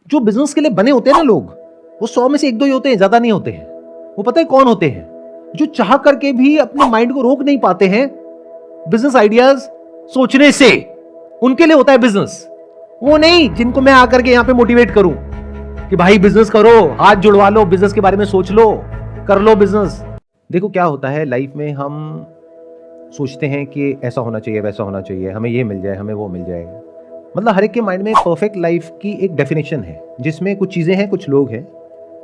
जो बिजनेस के लिए बने होते हैं ना लोग, वो 100 में से 1-2 ही होते हैं, ज्यादा नहीं होते हैं। वो पता है कौन होते हैं? जो चाह करके भी अपने माइंड को रोक नहीं पाते हैं बिजनेस आइडियाज सोचने से। उनके लिए होता है बिजनेस। वो नहीं जिनको मैं आकर के यहां पे मोटिवेट करूं कि भाई बिजनेस करो, हाथ जुड़वा लो, बिजनेस के बारे में सोच लो, कर लो बिजनेस। देखो क्या होता है लाइफ में, हम सोचते हैं कि ऐसा होना चाहिए, वैसा होना चाहिए, हमें ये मिल जाए, हमें वो मिल जाए। मतलब हर एक के माइंड में परफेक्ट लाइफ की एक डेफिनेशन है जिसमें कुछ चीजें हैं, कुछ लोग हैं,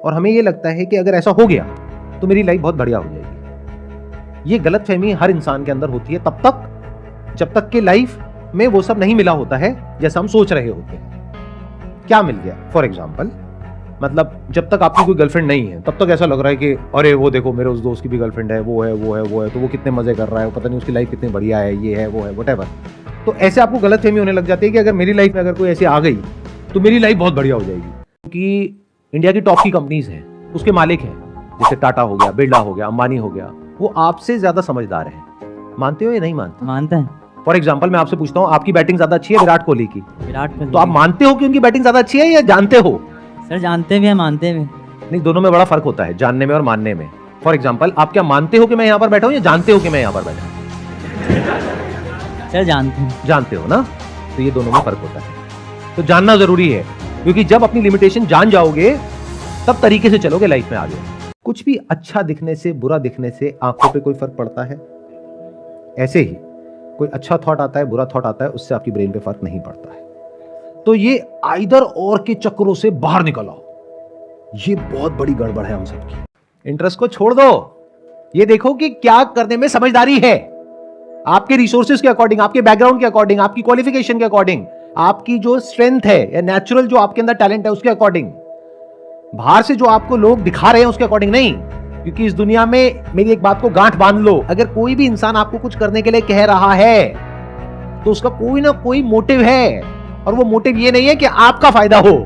और हमें ये लगता है कि अगर ऐसा हो गया तो मेरी लाइफ बहुत बढ़िया हो जाएगी। ये गलतफहमी हर इंसान के अंदर होती है तब तक जब तक कि लाइफ में वो सब नहीं मिला होता है जैसा हम सोच रहे होते हैं। क्या मिल गया? फॉर एग्जाम्पल, मतलब जब तक आपकी कोई गर्लफ्रेंड नहीं है तब तक ऐसा लग रहा है कि अरे वो देखो मेरे उस दोस्त की भी गर्लफ्रेंड है, वो है, तो वो कितने मजे कर रहा है, पता नहीं उसकी लाइफ कितनी बढ़िया है, ये है, वो है, व्हाटएवर। तो ऐसे आपको गलतफहमी होने लग जाती है कि अगर मेरी लाइफ में अगर कोई ऐसी आ गई तो मेरी लाइफ बहुत बढ़िया हो जाएगी। क्योंकि इंडिया की टॉप की कंपनीज हैं, उसके मालिक हैं, जैसे टाटा हो गया, बिरला हो गया, अंबानी हो गया, वो आपसे ज्यादा समझदार है। मानते हो या नहीं मानते? मानते हैं। फॉर एग्जाम्पल मैं आपसे पूछता हूँ, आपकी बैटिंग ज्यादा अच्छी है विराट कोहली की, तो आप की। मानते हो कि उनकी बैटिंग ज्यादा अच्छी है या जानते हो? सर जानते भी हैं, मानते भी। नहीं, दोनों में बड़ा फर्क होता है, जानने में और मानने में। फॉर एग्जाम्पल, आप क्या मानते हो कि मैं यहाँ पर बैठा हूँ या जानते हो कि मैं यहाँ पर बैठा हूँ? सर जानते हैं। जानते हो ना, तो ये दोनों में फर्क होता है। तो जानना जरूरी है, क्योंकि जब अपनी लिमिटेशन जान जाओगे तब तरीके से चलोगे लाइफ में आगे। कुछ भी अच्छा दिखने से, बुरा दिखने से आंखों पे कोई फर्क पड़ता है? ऐसे ही कोई अच्छा थॉट आता है, बुरा थॉट आता है, उससे आपकी ब्रेन पे फर्क नहीं पड़ता है। तो ये आइदर और के चक्रों से बाहर निकल आओ, ये बहुत बड़ी गड़बड़ है हम सबकी। इंटरेस्ट को छोड़ दो, ये देखो कि क्या करने में समझदारी है, आपके रिसोर्सेज के अकॉर्डिंग, आपके बैकग्राउंड के अकॉर्डिंग, आपकी क्वालिफिकेशन के अकॉर्डिंग, आपकी जो स्ट्रेंथ है या नेचुरल जो आपके अंदर टैलेंट है उसके अकॉर्डिंग। बाहर से जो आपको लोग दिखा रहे हैं उसके अकॉर्डिंग नहीं। क्योंकि इस दुनिया में मेरी एक बात को गांठ बांध लो, अगर कोई भी इंसान आपको कुछ करने के लिए कह रहा है तो उसका कोई ना कोई मोटिव है, और वो मोटिव ये नहीं है कि आपका फायदा हो,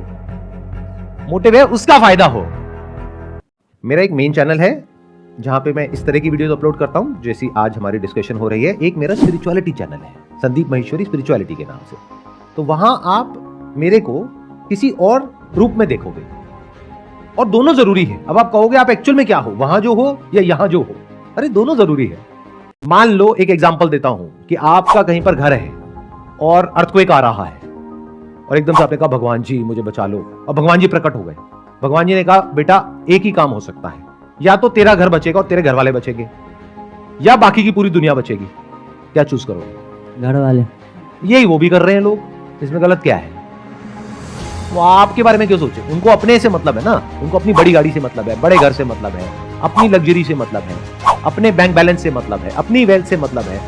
मोटिव है उसका फायदा हो। मेरा एक मेन चैनल है जहां पे मैं इस तरह की वीडियोस अपलोड करता हूं जैसी आज हमारी डिस्कशन हो रही है। एक मेरा स्पिरिचुअलिटी चैनल है, संदीप महेश्वरी स्पिरिचुअलिटी के नाम से। तो वहां आप मेरे को किसी और रूप में देखोगे, और दोनों जरूरी है। अब आप कहोगे आप एक्चुअल में क्या हो, वहां जो हो या यहां जो हो? अरे दोनों जरूरी है। मान लो एक एग्जांपल देता हूं कि आपका कहीं पर घर है और अर्थक्वेक आ रहा है, और एकदम से आपने कहा भगवान जी मुझे बचा लो, और भगवान जी प्रकट हो गए। भगवान जी ने कहा बेटा एक ही काम हो सकता है, या तो तेरा घर बचेगा और तेरे घर वाले बचेंगे, या बाकी की पूरी दुनिया बचेगी। क्या चूज करोगे? घर वाले। यही वो भी कर रहे हैं लोग, इसमें गलत क्या है? वो आपके बारे में क्यों सोचे? उनको अपने से मतलब है ना, उनको अपनी बड़ी गाड़ी से मतलब है, बड़े घर से मतलब है, अपनी लग्जरी से मतलब है, अपने बैंक बैलेंस से मतलब है, अपनी वेल्थ से मतलब है।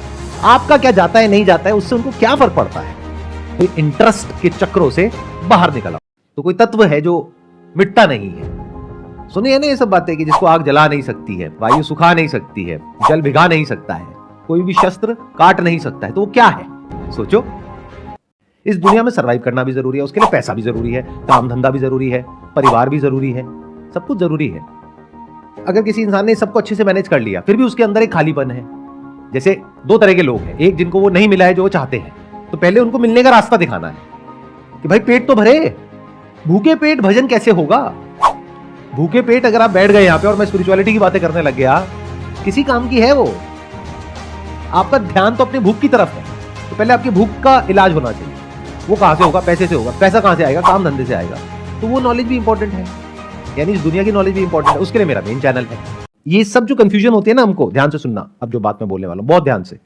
आपका क्या जाता है नहीं जाता है उससे उनको क्या फर्क पड़ता है? कोई इंटरेस्ट के चक्रों से बाहर निकला। तो कोई तत्व है जो मिटता नहीं है। सुनिए ना ये सब बातें कि जिसको आग जला नहीं सकती है, वायु सुखा नहीं सकती है, जल भिगा नहीं सकता है, कोई भी शस्त्र काट नहीं सकता है, तो वो क्या है? सोचो। इस दुनिया में सरवाइव करना भी जरूरी है, उसके लिए पैसा भी जरूरी है, काम धंधा भी जरूरी है, परिवार भी जरूरी है, सब कुछ जरूरी है। अगर किसी इंसान ने सबको अच्छे से मैनेज कर लिया फिर भी उसके अंदर एक खालीपन है। जैसे दो तरह के लोग हैं, एक जिनको वो नहीं मिला है जो वो चाहते हैं, तो पहले उनको मिलने का रास्ता दिखाना है कि भाई पेट तो भरे, भूखे पेट भजन कैसे होगा? भूखे पेट अगर आप बैठ गए यहां पे और मैं स्पिरिचुअलिटी की बातें करने लग गया, किसी काम की है वो? आपका ध्यान तो अपनी भूख की तरफ है, तो पहले आपकी भूख का इलाज होना चाहिए। वो कहां से होगा? पैसे से होगा। पैसा कहां से आएगा? काम धंधे से आएगा। तो वो नॉलेज भी इंपॉर्टेंट है, यानी इस दुनिया की नॉलेज भी इंपॉर्टेंट है। उसके लिए मेरा मेन चैनल है। ये सब जो कंफ्यूजन होती है ना, हमको ध्यान से सुनना, अब जो बात मैं बोलने वाला हूं बहुत ध्यान से।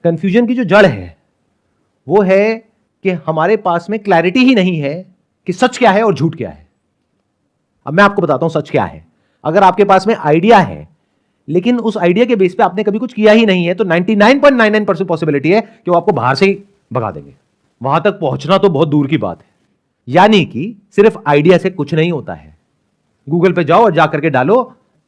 कंफ्यूजन की जो जड़ है वो है कि हमारे पास में क्लैरिटी ही नहीं है कि सच क्या है और झूठ क्या है। अब मैं आपको बताता हूं सच क्या है। अगर आपके पास में आइडिया है लेकिन उस आइडिया के बेस पे आपने कभी कुछ किया ही नहीं है, तो 99.99% पॉसिबिलिटी है कि वो आपको बाहर से ही भगा देंगे। वहां तक पहुंचना तो बहुत दूर की बात है। यानी कि सिर्फ आइडिया से कुछ नहीं होता है। गूगल पे जाओ और जाकर के डालो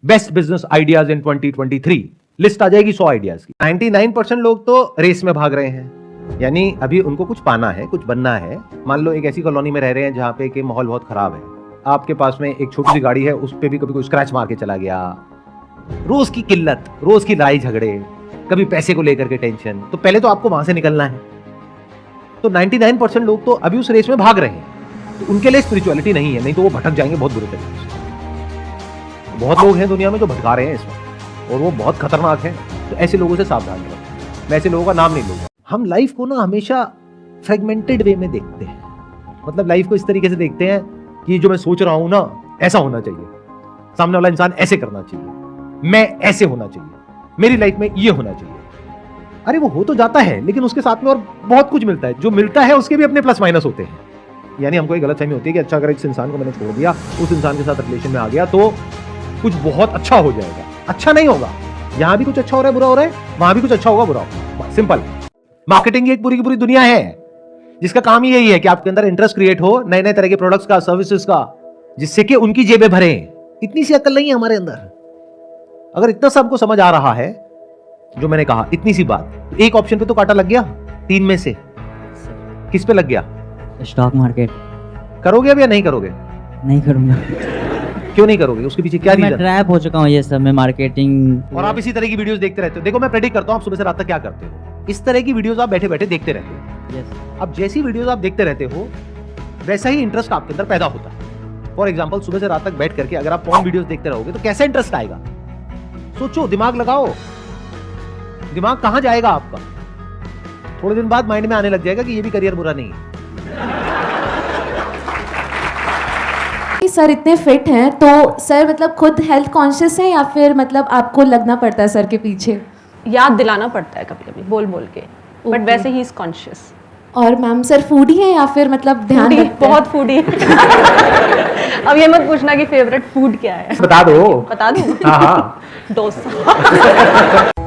best business ideas in 2023, list आ जाएगी 100 आइडियाज की। 99% लोग तो रेस में भाग रहे हैं, यानी अभी उनको कुछ पाना है, कुछ बनना है। मान लो एक ऐसी कॉलोनी में रह रहे हैं जहां पे कि माहौल बहुत खराब है, आपके पास में एक छोटी सी गाड़ी है, उस पे भी कभी कोई स्क्रैच मार के चला गया, रोज की किल्लत, रोज की लड़ाई झगड़े, कभी पैसे को लेकर के टेंशन, तो पहले तो आपको वहां से निकलना है। तो 99% लोग तो अभी उस रेस में भाग रहे हैं। तो उनके लिए स्पिरिचुअलिटी नहीं है, नहीं तो वो भटक जाएंगे बहुत बुरे तरीके से। बहुत लोग हैं दुनिया में जो भटका रहे हैं इस वक्त, और वो बहुत खतरनाक है। तो ऐसे लोगों से सावधान रहो। मैं ऐसे लोगों का नाम नहीं लूंगा। हम लाइफ को ना हमेशा फ्रेगमेंटेड वे में देखते हैं, मतलब लाइफ को इस तरीके से देखते हैं कि जो मैं सोच रहा हूं ना ऐसा होना चाहिए, सामने वाला इंसान ऐसे करना चाहिए, मैं ऐसे होना चाहिए, मेरी लाइफ में ये होना चाहिए। अरे वो हो तो जाता है, लेकिन उसके साथ में और बहुत कुछ मिलता है। जो मिलता है उसके भी अपने प्लस माइनस होते हैं। यानी हमको एक गलतफहमी होती है कि अच्छा अगर इस इंसान को मैंने छोड़ दिया, उस इंसान के साथ रिलेशन में आ गया तो कुछ बहुत अच्छा हो जाएगा। अच्छा नहीं होगा। यहां भी कुछ अच्छा हो रहा है, बुरा हो रहा है, वहां भी कुछ अच्छा होगा, बुरा होगा। सिंपल। मार्केटिंग की एक पूरी की पूरी दुनिया है जिसका काम ही यही है कि आपके अंदर इंटरेस्ट क्रिएट हो नए नए तरह के प्रोडक्ट्स का, सर्विसेज का, जिससे कि उनकी जेबें भरे। इतनी सी अकल नहीं है हमारे अंदर। अगर इतना सबको समझ आ रहा है जो मैंने कहा, इतनी सी बात, तो एक ऑप्शन पे तो कांटा लग गया 3 में से। किस पे लग गया? Stock market. करोगे अब या नहीं करोगे? नहीं करूंगा। क्यों नहीं करोगे? उसके पीछे क्या मैं रीजन? ट्रैप हो चुका हूँ ये सब में, मार्केटिंग। और आप इसी तरह की वीडियोस देखते रहते हो। देखो मैं प्रेडिक्ट करता हूं आप सुबह से रात तक क्या करते हो। इस तरह की वीडियोस आप बैठे बैठे देखते रहते हो। यस। अब जैसी वीडियोस आप देखते रहते हो वैसा ही इंटरेस्ट आपके अंदर पैदा होता है। फॉर एग्जाम्पल सुबह से रात तक बैठ करके अगर आप पॉर्न वीडियोस देखते रहोगे तो कैसा इंटरेस्ट आएगा? सोचो, दिमाग लगाओ। दिमाग कहां जाएगा आपका? थोड़े दिन बाद माइंड में आने लग जाएगा कि ये भी करियर बुरा नहीं है। सर इतने फिट हैं तो सर मतलब खुद हेल्थ कॉन्शियस है या फिर मतलब आपको लगना पड़ता है सर के पीछे? याद दिलाना पड़ता है कभी कभी बोल बोल के, बट Okay. वैसे ही इज कॉन्शियस। और मैम सर फूडी है या फिर मतलब ध्यान रखते हैं? बहुत फूडी अब ये मत पूछना कि फेवरेट फूड क्या है। बता दो। बता दूं? हाँ हाँ। डोसा।